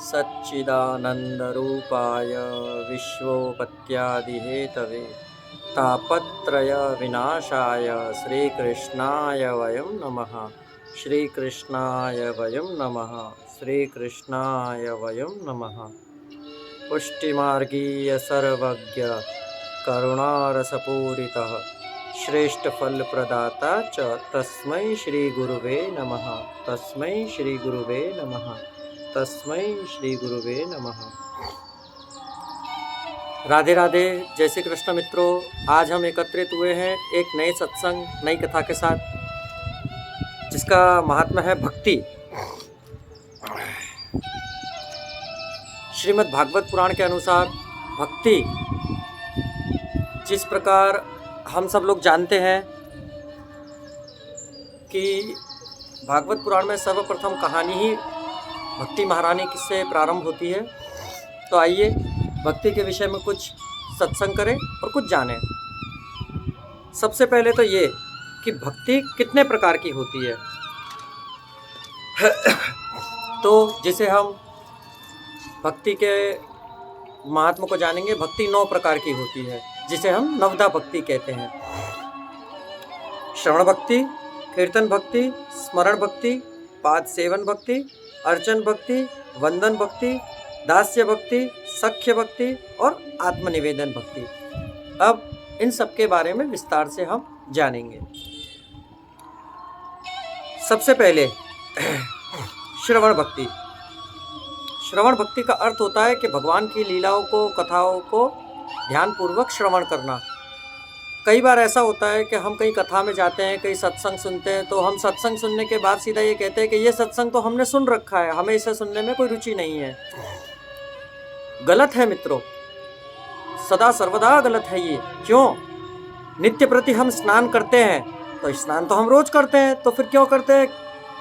सच्चिदानन्दरूपाय विश्वोपत्यादिहेतवे तापत्रयविनाशाय श्रीकृष्णाय वयं नमः। श्रीकृष्णाय वयं नमः। श्रीकृष्णाय वयं नमः। पुष्टिमार्गीय सर्वज्ञ करुणारसपूरितः श्रेष्ठफलप्रदाता च तस्मै श्रीगुरुवे नमः। तस्मै श्रीगुरुवे नमः। तस्मै श्रीगुरुवे नमः। राधे राधे। जय श्री कृष्ण मित्रों, आज हम एकत्रित हुए हैं एक नए सत्संग, नई कथा के साथ, जिसका महात्मा है भक्ति। श्रीमद् भागवत पुराण के अनुसार भक्ति, जिस प्रकार हम सब लोग जानते हैं कि भागवत पुराण में सर्वप्रथम कहानी ही भक्ति महारानी से प्रारंभ होती है। तो आइए भक्ति के विषय में कुछ सत्संग करें और कुछ जानें। सबसे पहले तो ये कि भक्ति कितने प्रकार की होती है। तो जिसे हम भक्ति के महात्मा को जानेंगे। भक्ति 9 प्रकार की होती है, जिसे हम नवधा भक्ति कहते हैं। श्रवण भक्ति, कीर्तन भक्ति, स्मरण भक्ति, पाद सेवन भक्ति, अर्चन भक्ति, वंदन भक्ति, दास्य भक्ति, सख्य भक्ति और आत्मनिवेदन भक्ति। अब इन सब के बारे में विस्तार से हम जानेंगे। सबसे पहले श्रवण भक्ति। श्रवण भक्ति का अर्थ होता है कि भगवान की लीलाओं को, कथाओं को ध्यानपूर्वक श्रवण करना। कई बार ऐसा होता है कि हम कहीं कथा में जाते हैं, कहीं सत्संग सुनते हैं, तो हम सत्संग सुनने के बाद सीधा ये कहते हैं कि ये सत्संग तो हमने सुन रखा है, हमें इसे सुनने में कोई रुचि नहीं है। गलत है मित्रों, सदा सर्वदा गलत है ये। क्यों? नित्य प्रति हम स्नान करते हैं, तो स्नान तो हम रोज करते हैं, तो फिर क्यों करते हैं?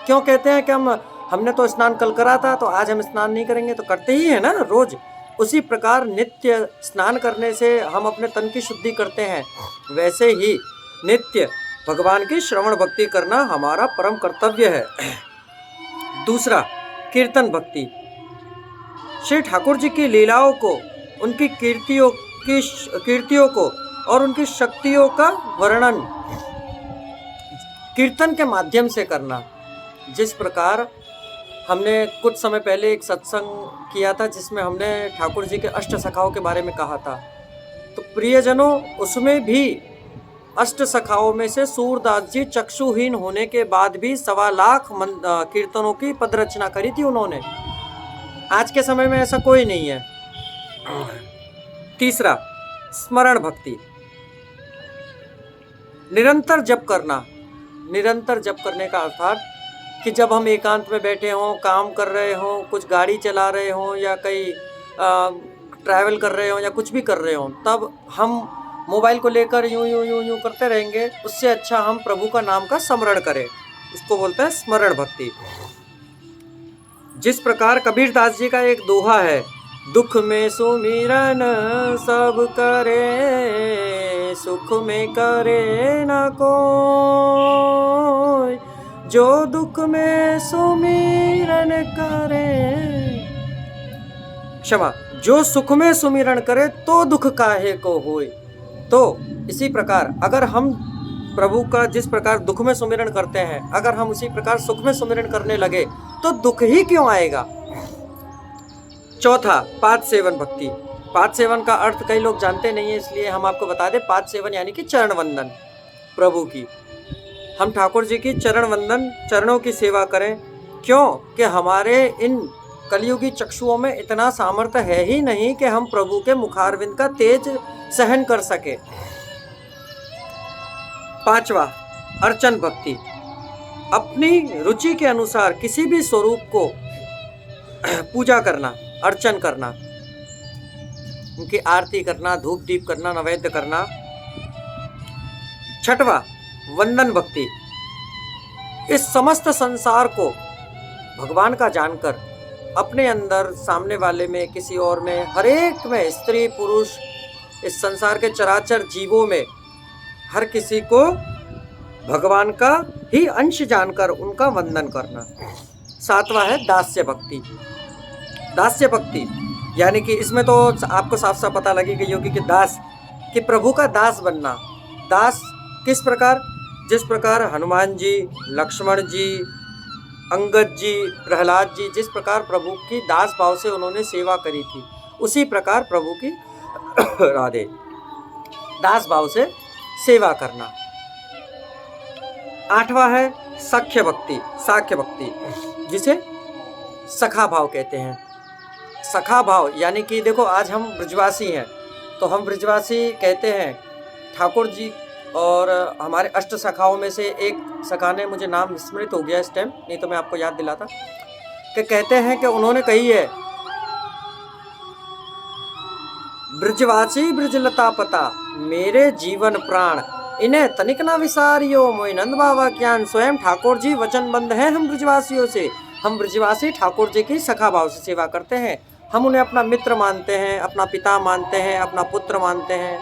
क्यों कहते हैं कि हमने तो स्नान कल करा था, तो आज हम स्नान नहीं करेंगे? तो करते ही है ना रोज। उसी प्रकार नित्य स्नान करने से हम अपने तन की शुद्धि करते हैं, वैसे ही नित्य भगवान की श्रवण भक्ति करना हमारा परम कर्तव्य है। दूसरा, कीर्तन भक्ति। श्री ठाकुर जी की लीलाओं को, उनकी कीर्तियों को और उनकी शक्तियों का वर्णन कीर्तन के माध्यम से करना। जिस प्रकार हमने कुछ समय पहले एक सत्संग किया था, जिसमें हमने ठाकुर जी के अष्ट सखाओं के बारे में कहा था। तो प्रियजनों, उसमें भी अष्ट सखाओं में से सूरदास जी चक्षुहीन होने के बाद भी 1.25 लाख कीर्तनों की पदरचना करी थी उन्होंने। आज के समय में ऐसा कोई नहीं है। तीसरा, स्मरण भक्ति। निरंतर जप करना। निरंतर जप करने का अर्थात कि जब हम एकांत में बैठे हों, काम कर रहे हों, कुछ गाड़ी चला रहे हों या कहीं ट्रैवल कर रहे हों या कुछ भी कर रहे हों, तब हम मोबाइल को लेकर यूं करते रहेंगे। उससे अच्छा हम प्रभु का नाम का स्मरण करें। इसको बोलते हैं स्मरण भक्ति। जिस प्रकार कबीरदास जी का एक दोहा है, दुख में सुमिरन सब करे, सुख में करे न कोई, जो दुख में सुमिरन करे, क्षमा, जो सुख में सुमिरन करे तो दुख काहे को होय। तो इसी प्रकार अगर हम प्रभु का जिस प्रकार दुख में सुमिरन करते हैं, अगर हम उसी प्रकार सुख में सुमिरन करने लगे तो दुख ही क्यों आएगा। चौथा, पाद सेवन भक्ति। पाद सेवन का अर्थ कई लोग जानते नहीं है, इसलिए हम आपको बता दें। पाद सेवन यानी कि चरण वंदन प्रभु की। हम ठाकुर जी की चरण वंदन, चरणों की सेवा करें। क्यों? कि हमारे इन कलयुगी चक्षुओं में इतना सामर्थ्य है ही नहीं कि हम प्रभु के मुखारविंद का तेज सहन कर सके। पांचवा, अर्चन भक्ति। अपनी रुचि के अनुसार किसी भी स्वरूप को पूजा करना, अर्चन करना, उनकी आरती करना, धूप दीप करना, नैवेद्य करना। छठवा, वंदन भक्ति। इस समस्त संसार को भगवान का जानकर अपने अंदर, सामने वाले में, किसी और में, हर एक में, स्त्री पुरुष, इस संसार के चराचर जीवों में हर किसी को भगवान का ही अंश जानकर उनका वंदन करना। सातवां है दास्य भक्ति। दास्य भक्ति, यानी कि इसमें तो आपको साफ साफ पता लगेगा योगी के दास, कि प्रभु का दास बनना। दास किस प्रकार? जिस प्रकार हनुमान जी, लक्ष्मण जी, अंगद जी, प्रहलाद जी जिस प्रकार प्रभु की दास भाव से उन्होंने सेवा करी थी, उसी प्रकार प्रभु की राधे दास भाव से सेवा करना। 8वां है सख्य भक्ति, साख्य भक्ति, जिसे सखा भाव कहते हैं। सखा भाव यानी कि देखो, आज हम ब्रजवासी हैं तो हम ब्रजवासी कहते हैं ठाकुर जी, और हमारे अष्ट सखाओं में से एक सखा ने, मुझे नाम विस्मृत हो गया इस टाइम, नहीं तो मैं आपको याद दिलाता, कि कहते हैं कि उन्होंने कही है, ब्रजवासी ब्रजलता पता मेरे जीवन प्राण, इन्हें तनिक ना विसारियो मोहि नंद बाबा ज्ञान। स्वयं ठाकुर जी वचनबंद हैं हम ब्रजवासियों से। हम ब्रजवासी ठाकुर जी की सखा भाव से सेवा करते हैं। हम उन्हें अपना मित्र मानते हैं, अपना पिता मानते हैं, अपना पुत्र मानते हैं।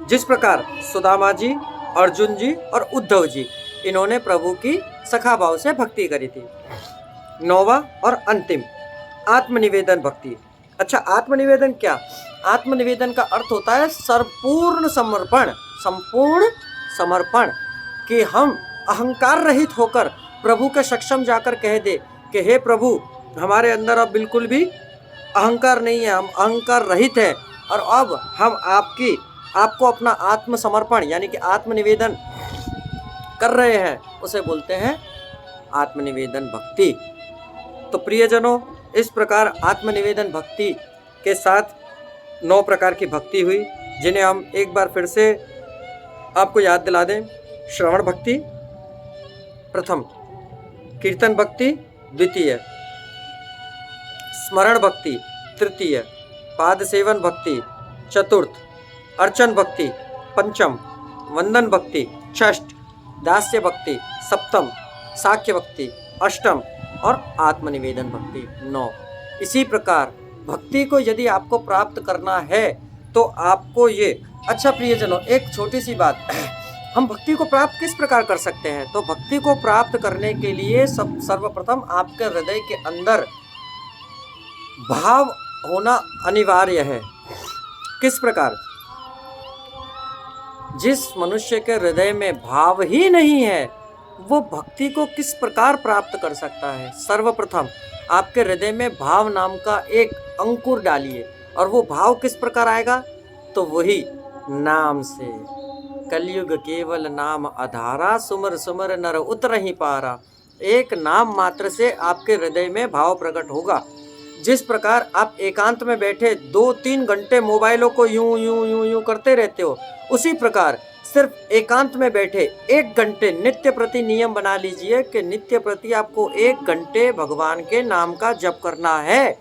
जिस प्रकार सुदामा जी, अर्जुन जी और उद्धव जी, इन्होंने प्रभु की सखा भाव से भक्ति करी थी। 9वां और अंतिम, आत्मनिवेदन भक्ति। अच्छा, आत्मनिवेदन क्या? आत्मनिवेदन का अर्थ होता है संपूर्ण समर्पण, संपूर्ण समर्पण, कि हम अहंकार रहित होकर प्रभु के सक्षम जाकर कह दे कि हे प्रभु, हमारे अंदर अब बिल्कुल भी अहंकार नहीं है, हम अहंकार रहित हैं, और अब हम आपको अपना आत्मसमर्पण यानी कि आत्मनिवेदन कर रहे हैं, उसे बोलते हैं आत्मनिवेदन भक्ति। तो प्रियजनों, इस प्रकार आत्मनिवेदन भक्ति के साथ 9 प्रकार की भक्ति हुई, जिन्हें हम एक बार फिर से आपको याद दिला दें। श्रवण भक्ति प्रथम, कीर्तन भक्ति द्वितीय, स्मरण भक्ति तृतीय, पाद सेवन भक्ति चतुर्थ, अर्चन भक्ति पंचम, वंदन भक्ति षष्ठ, दास्य भक्ति सप्तम, साख्य भक्ति अष्टम और आत्मनिवेदन भक्ति 9। इसी प्रकार भक्ति को यदि आपको प्राप्त करना है तो आपको ये, अच्छा प्रियजनों, एक छोटी सी बात, हम भक्ति को प्राप्त किस प्रकार कर सकते हैं? तो भक्ति को प्राप्त करने के लिए सर्वप्रथम आपके हृदय के अंदर भाव होना अनिवार्य है। किस प्रकार? जिस मनुष्य के हृदय में भाव ही नहीं है, वो भक्ति को किस प्रकार प्राप्त कर सकता है? सर्वप्रथम आपके हृदय में भाव नाम का एक अंकुर डालिए, और वो भाव किस प्रकार आएगा? तो वही नाम से। कलयुग केवल नाम आधारा, सुमर सुमर नर उतरहि पारा। एक नाम मात्र से आपके हृदय में भाव प्रकट होगा। जिस प्रकार आप एकांत में बैठे 2-3 घंटे मोबाइलों को यूं यूं यूं यूं करते रहते हो, उसी प्रकार सिर्फ एकांत में बैठे 1 घंटे नित्य प्रति नियम बना लीजिए कि नित्य प्रति आपको 1 घंटे भगवान के नाम का जप करना है।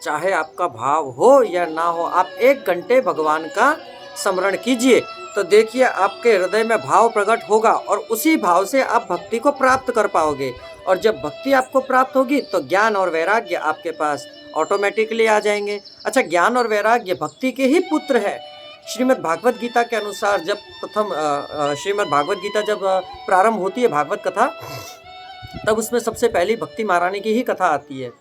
चाहे आपका भाव हो या ना हो, आप 1 घंटे भगवान का स्मरण कीजिए, तो देखिए आपके हृदय में भाव प्रकट होगा, और उसी भाव से आप भक्ति को प्राप्त कर पाओगे। और जब भक्ति आपको प्राप्त होगी तो ज्ञान और वैराग्य आपके पास ऑटोमेटिकली आ जाएंगे। अच्छा, ज्ञान और वैराग्य भक्ति के ही पुत्र है। श्रीमद् भागवत गीता के अनुसार जब श्रीमद् भागवत गीता जब प्रारंभ होती है, भागवत कथा, तब उसमें सबसे पहली भक्ति महारानी की ही कथा आती है।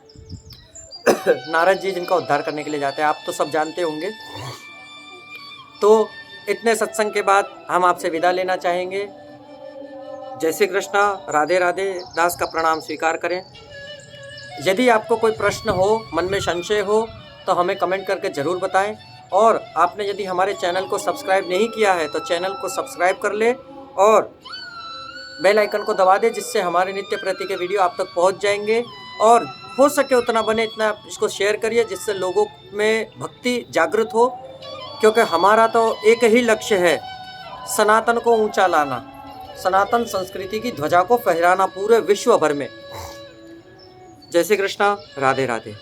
नारद जी जिनका उद्धार करने के लिए जाते हैं, आप तो सब जानते होंगे। तो इतने सत्संग के बाद हम आपसे विदा लेना चाहेंगे। जय श्री कृष्णा, राधे राधे। दास का प्रणाम स्वीकार करें। यदि आपको कोई प्रश्न हो, मन में संशय हो, तो हमें कमेंट करके ज़रूर बताएं। और आपने यदि हमारे चैनल को सब्सक्राइब नहीं किया है तो चैनल को सब्सक्राइब कर ले और बेल आइकन को दबा दे, जिससे हमारे नित्य प्रति के वीडियो आप तक पहुंच जाएंगे। और हो सके उतना बने इतना इसको शेयर करिए, जिससे लोगों में भक्ति जागृत हो। क्योंकि हमारा तो एक ही लक्ष्य है, सनातन को ऊंचा लाना, सनातन संस्कृति की ध्वजा को फहराना पूरे विश्व भर में। जय श्री कृष्णा, राधे राधे।